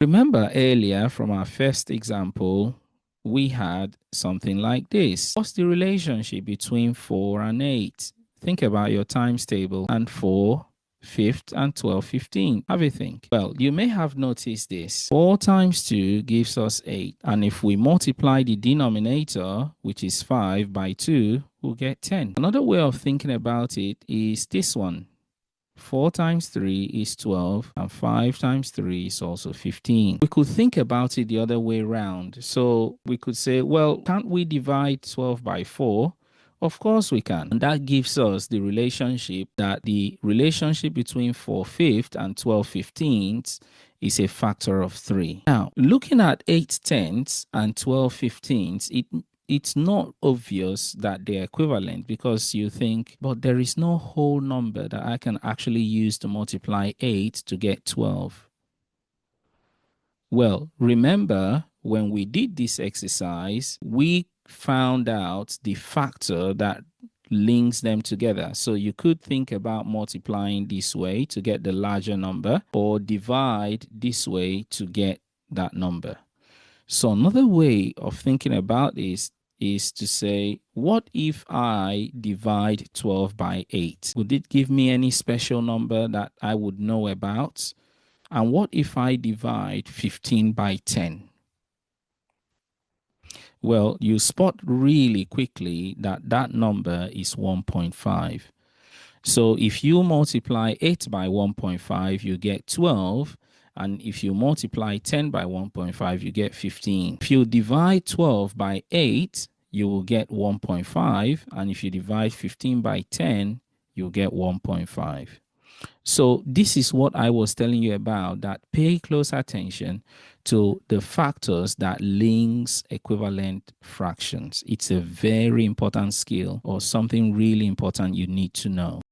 Remember earlier from our first example, we had something like this. What's the relationship between 4 and 8? Think about your times table and 4 fifth and 12 15. Have a think. Well, you may have noticed this. 4 times 2 gives us 8. And if we multiply the denominator, which is 5, by 2, we'll get 10. Another way of thinking about it is this one. 4 times 3 is 12, and 5 times 3 is also 15. We could think about it the other way around. So we could say, well, can't we divide 12 by 4? Of course we can. And that gives us the relationship between 4 fifths and 12 fifteenths is a factor of 3. Now, looking at 8 tenths and 12 fifteenths, it's not obvious that they're equivalent because you think, but there is no whole number that I can actually use to multiply 8 to get 12. Well, remember when we did this exercise, we found out the factor that links them together. So you could think about multiplying this way to get the larger number or divide this way to get that number. So another way of thinking about this is to say, what if I divide 12 by 8? Would it give me any special number that I would know about? And what if I divide 15 by 10? Well, you spot really quickly that that number is 1.5. So if you multiply 8 by 1.5, you get 12. And if you multiply 10 by 1.5, you get 15. If you divide 12 by 8, you will get 1.5. And if you divide 15 by 10, you'll get 1.5. So this is what I was telling you about, that pay close attention to the factors that links equivalent fractions. It's a very important skill or something really important you need to know.